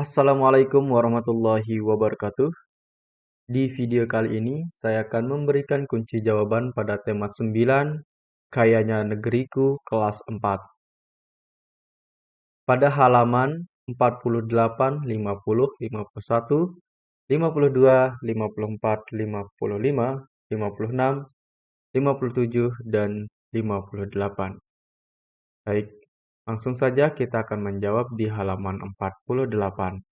Assalamualaikum warahmatullahi wabarakatuh. Di video kali ini, saya akan memberikan kunci jawaban pada tema 9, Kayanya Negeriku, kelas 4. Pada halaman 48, 50, 51, 52, 54, 55, 56, 57, dan 58. Baik, langsung saja kita akan menjawab di halaman 48.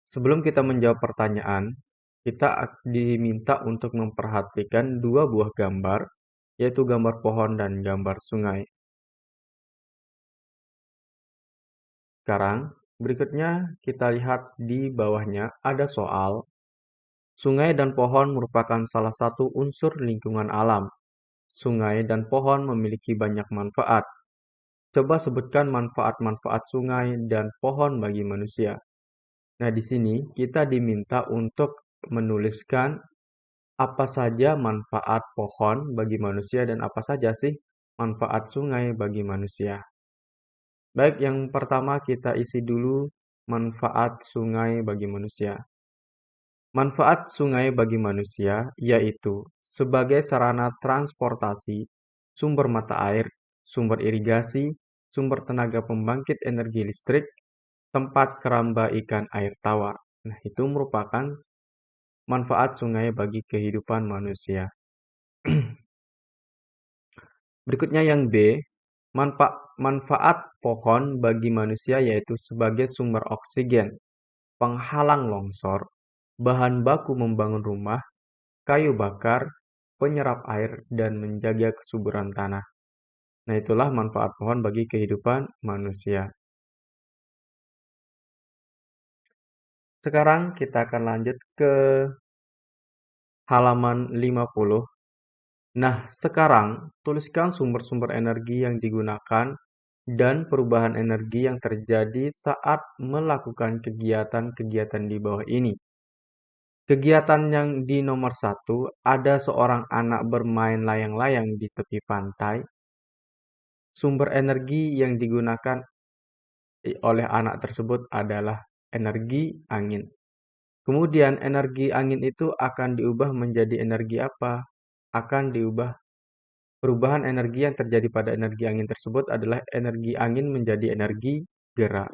Sebelum kita menjawab pertanyaan, kita diminta untuk memperhatikan dua buah gambar, yaitu gambar pohon dan gambar sungai. Sekarang, berikutnya kita lihat di bawahnya ada soal. Sungai dan pohon merupakan salah satu unsur lingkungan alam. Sungai dan pohon memiliki banyak manfaat. Coba sebutkan manfaat-manfaat sungai dan pohon bagi manusia. Nah, di sini kita diminta untuk menuliskan apa saja manfaat pohon bagi manusia dan apa saja sih manfaat sungai bagi manusia. Baik, yang pertama kita isi dulu manfaat sungai bagi manusia. Manfaat sungai bagi manusia yaitu sebagai sarana transportasi, sumber mata air, sumber irigasi, sumber tenaga pembangkit energi listrik, tempat keramba ikan air tawar. Nah, itu merupakan manfaat sungai bagi kehidupan manusia. Berikutnya yang B, manfaat pohon bagi manusia yaitu sebagai sumber oksigen, penghalang longsor, bahan baku membangun rumah, kayu bakar, penyerap air, dan menjaga kesuburan tanah. Nah, itulah manfaat pohon bagi kehidupan manusia. Sekarang kita akan lanjut ke halaman 50. Nah, sekarang tuliskan sumber-sumber energi yang digunakan dan perubahan energi yang terjadi saat melakukan kegiatan-kegiatan di bawah ini. Kegiatan yang di nomor 1, ada seorang anak bermain layang-layang di tepi pantai. Sumber energi yang digunakan oleh anak tersebut adalah energi angin. Kemudian energi angin itu akan diubah menjadi energi apa? Akan diubah. Perubahan energi yang terjadi pada energi angin tersebut adalah energi angin menjadi energi gerak.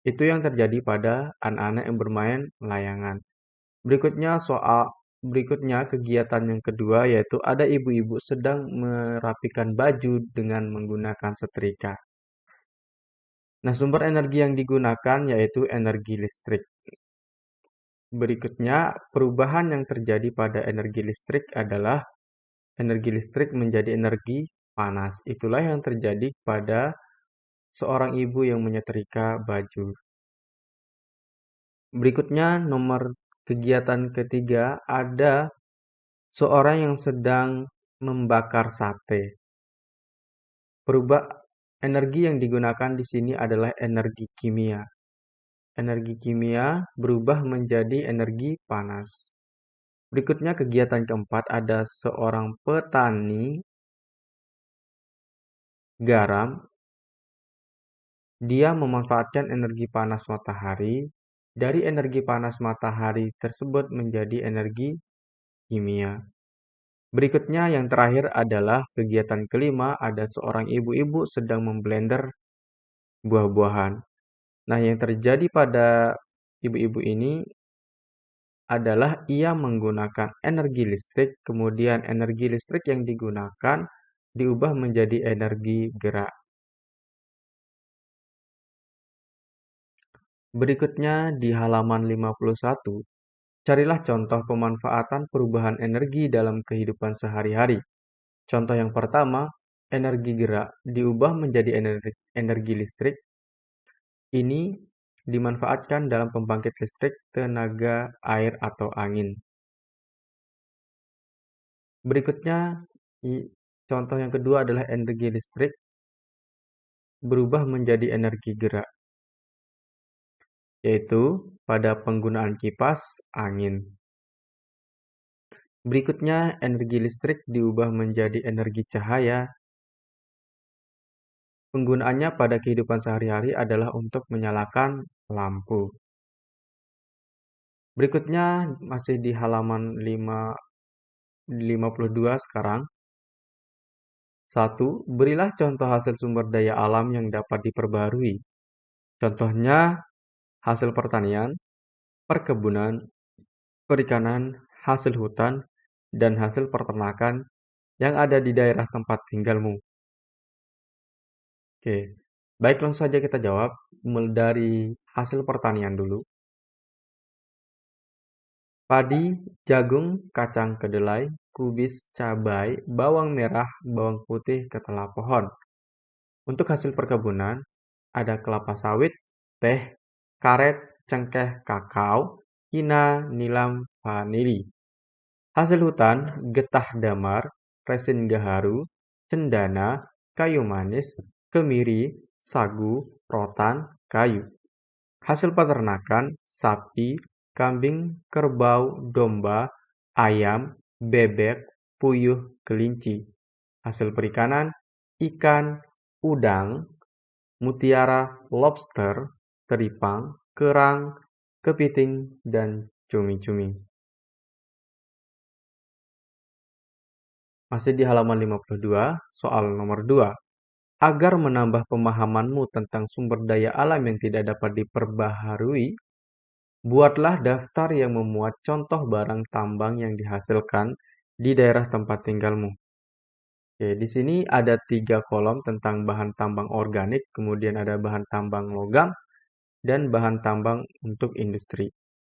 Itu yang terjadi pada anak-anak yang bermain layangan. Berikutnya kegiatan yang kedua yaitu ada ibu-ibu sedang merapikan baju dengan menggunakan setrika. Nah, sumber energi yang digunakan yaitu energi listrik. Berikutnya, perubahan yang terjadi pada energi listrik adalah energi listrik menjadi energi panas. Itulah yang terjadi pada seorang ibu yang menyetrika baju. Berikutnya, nomor kegiatan ketiga, ada seorang yang sedang membakar sate. Energi yang digunakan di sini adalah energi kimia. Energi kimia berubah menjadi energi panas. Berikutnya kegiatan keempat ada seorang petani garam. Dia memanfaatkan energi panas matahari. Dari energi panas matahari tersebut menjadi energi kimia. Berikutnya yang terakhir adalah kegiatan kelima ada seorang ibu-ibu sedang memblender buah-buahan. Nah, yang terjadi pada ibu-ibu ini adalah ia menggunakan energi listrik, kemudian energi listrik yang digunakan diubah menjadi energi gerak. Berikutnya di halaman 51, carilah contoh pemanfaatan perubahan energi dalam kehidupan sehari-hari. Contoh yang pertama, energi gerak diubah menjadi energi listrik. Ini dimanfaatkan dalam pembangkit listrik tenaga air atau angin. Berikutnya, contoh yang kedua adalah energi listrik berubah menjadi energi gerak, yaitu pada penggunaan kipas angin. Berikutnya, energi listrik diubah menjadi energi cahaya Penggunaannya pada kehidupan sehari-hari adalah untuk menyalakan lampu. Berikutnya masih di halaman 52 sekarang. 1. Berilah contoh hasil sumber daya alam yang dapat diperbarui. Contohnya hasil pertanian, perkebunan, perikanan, hasil hutan, dan hasil peternakan yang ada di daerah tempat tinggalmu. Oke, baik langsung saja kita jawab dari hasil pertanian dulu. Padi, jagung, kacang kedelai, kubis, cabai, bawang merah, bawang putih, ketela pohon. Untuk hasil perkebunan, ada kelapa sawit, teh, karet, cengkeh, kakao, hina, nilam, vanili. Hasil hutan, getah damar, resin gaharu, cendana, kayu manis, kemiri, sagu, rotan, kayu. Hasil peternakan, sapi, kambing, kerbau, domba, ayam, bebek, puyuh, kelinci. Hasil perikanan, ikan, udang, mutiara, lobster, teripang, kerang, kepiting, dan cumi-cumi. Masih di halaman 52, soal nomor 2. Agar menambah pemahamanmu tentang sumber daya alam yang tidak dapat diperbaharui, buatlah daftar yang memuat contoh barang tambang yang dihasilkan di daerah tempat tinggalmu. Oke, di sini ada 3 kolom tentang bahan tambang organik, kemudian ada bahan tambang logam, dan bahan tambang untuk industri.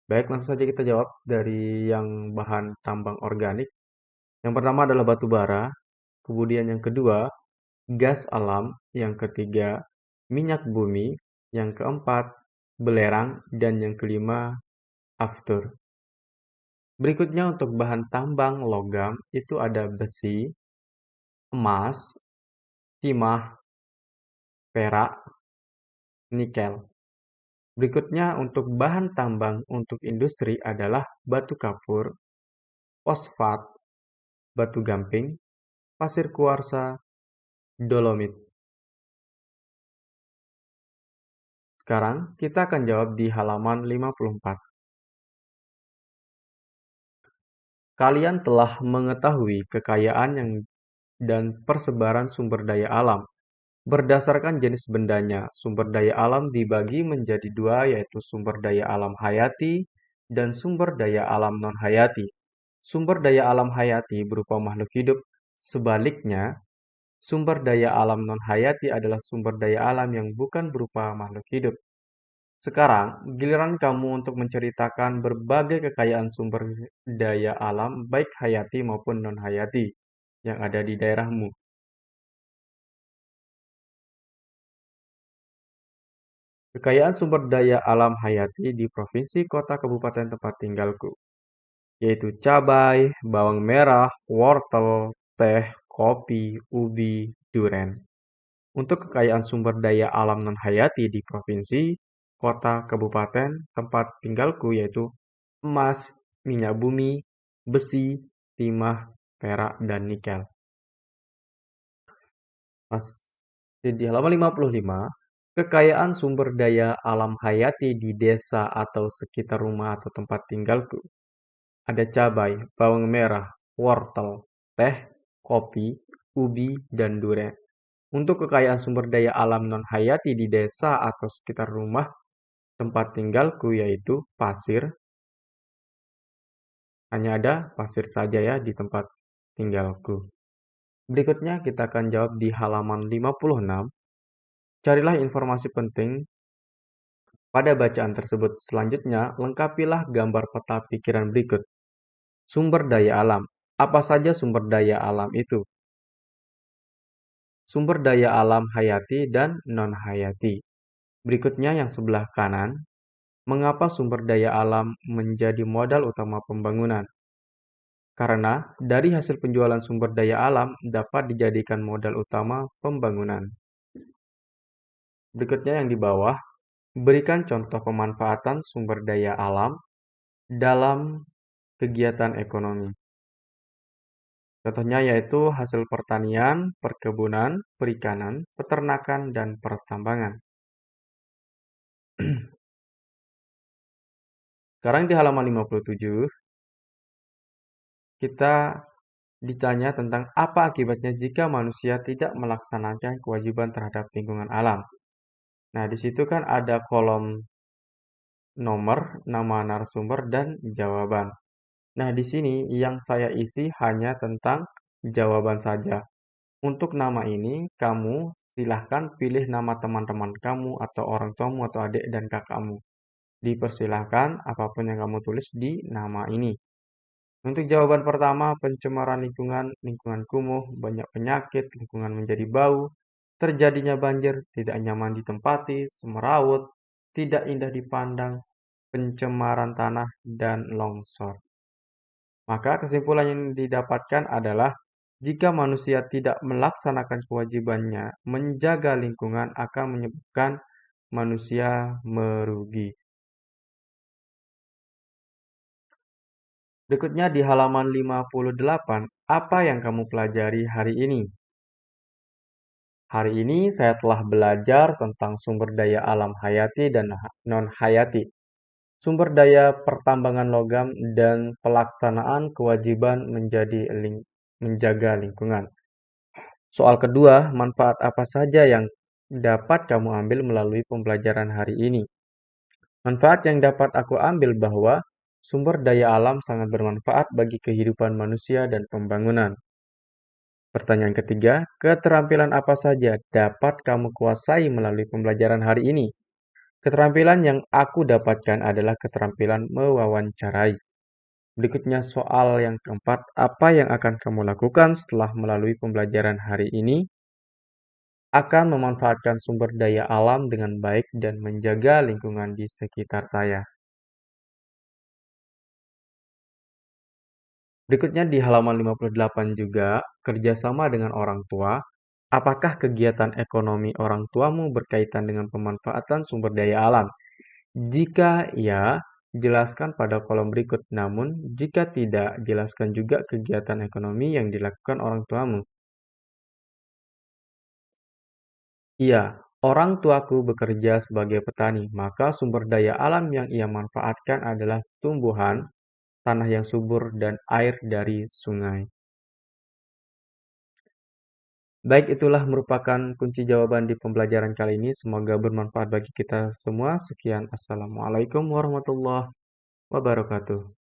Baik, langsung saja kita jawab dari yang bahan tambang organik. Yang pertama adalah batu bara, kemudian yang kedua gas alam, yang ketiga minyak bumi, yang keempat belerang, dan yang kelima aftur. Berikutnya untuk bahan tambang logam itu ada besi, emas, timah, perak, nikel. Berikutnya untuk bahan tambang untuk industri adalah batu kapur, fosfat, batu gamping, pasir kuarsa, dolomit. Sekarang kita akan jawab di halaman 54. Kalian telah mengetahui kekayaan dan persebaran sumber daya alam. Berdasarkan jenis bendanya, sumber daya alam dibagi menjadi dua, yaitu sumber daya alam hayati dan sumber daya alam non-hayati. Sumber daya alam hayati berupa makhluk hidup. Sebaliknya, sumber daya alam non-hayati adalah sumber daya alam yang bukan berupa makhluk hidup. Sekarang, giliran kamu untuk menceritakan berbagai kekayaan sumber daya alam, baik hayati maupun non-hayati, yang ada di daerahmu. Kekayaan sumber daya alam hayati di provinsi, kota, kabupaten tempat tinggalku, yaitu cabai, bawang merah, wortel, teh, kopi, ubi, duren. Untuk kekayaan sumber daya alam non-hayati di provinsi, kota, kabupaten tempat tinggalku, yaitu emas, minyak bumi, besi, timah, perak, dan nikel. Di halaman 55, kekayaan sumber daya alam hayati di desa atau sekitar rumah atau tempat tinggalku. Ada cabai, bawang merah, wortel, teh, kopi, ubi, dan durian. Untuk kekayaan sumber daya alam non-hayati di desa atau sekitar rumah tempat tinggalku yaitu pasir. Hanya ada pasir saja ya di tempat tinggalku. Berikutnya kita akan jawab di halaman 56. Carilah informasi penting pada bacaan tersebut. Selanjutnya, lengkapilah gambar peta pikiran berikut. Sumber daya alam. Apa saja sumber daya alam itu? Sumber daya alam hayati dan non-hayati. Berikutnya yang sebelah kanan, mengapa sumber daya alam menjadi modal utama pembangunan? Karena dari hasil penjualan sumber daya alam dapat dijadikan modal utama pembangunan. Berikutnya yang di bawah, berikan contoh pemanfaatan sumber daya alam dalam kegiatan ekonomi. Contohnya yaitu hasil pertanian, perkebunan, perikanan, peternakan, dan pertambangan. Sekarang di halaman 57, kita ditanya tentang apa akibatnya jika manusia tidak melaksanakan kewajiban terhadap lingkungan alam. Nah, di situ kan ada kolom nomor, nama narasumber, dan jawaban. Nah, di sini yang saya isi hanya tentang jawaban saja. Untuk nama ini, kamu silahkan pilih nama teman-teman kamu atau orang tuamu atau adik dan kakakmu. Dipersilahkan apapun yang kamu tulis di nama ini. Untuk jawaban pertama, pencemaran lingkungan, lingkungan kumuh, banyak penyakit, lingkungan menjadi bau, terjadinya banjir, tidak nyaman ditempati, semeraut, tidak indah dipandang, pencemaran tanah, dan longsor. Maka kesimpulan yang didapatkan adalah jika manusia tidak melaksanakan kewajibannya menjaga lingkungan akan menyebabkan manusia merugi. Berikutnya di halaman 58, apa yang kamu pelajari hari ini? Hari ini saya telah belajar tentang sumber daya alam hayati dan non-hayati, sumber daya pertambangan logam, dan pelaksanaan kewajiban menjaga lingkungan. Soal kedua, manfaat apa saja yang dapat kamu ambil melalui pembelajaran hari ini? Manfaat yang dapat aku ambil bahwa sumber daya alam sangat bermanfaat bagi kehidupan manusia dan pembangunan. Pertanyaan ketiga, keterampilan apa saja dapat kamu kuasai melalui pembelajaran hari ini? Keterampilan yang aku dapatkan adalah keterampilan mewawancarai. Berikutnya soal yang keempat, apa yang akan kamu lakukan setelah melalui pembelajaran hari ini? Akan memanfaatkan sumber daya alam dengan baik dan menjaga lingkungan di sekitar saya. Berikutnya di halaman 58 juga, kerjasama dengan orang tua. Apakah kegiatan ekonomi orang tuamu berkaitan dengan pemanfaatan sumber daya alam? Jika ya, jelaskan pada kolom berikut. Namun, jika tidak, jelaskan juga kegiatan ekonomi yang dilakukan orang tuamu. Iya, orang tuaku bekerja sebagai petani, maka sumber daya alam yang ia manfaatkan adalah tumbuhan, tanah yang subur, dan air dari sungai. Baik, itulah merupakan kunci jawaban di pembelajaran kali ini. Semoga bermanfaat bagi kita semua. Sekian, Assalamualaikum warahmatullahi wabarakatuh.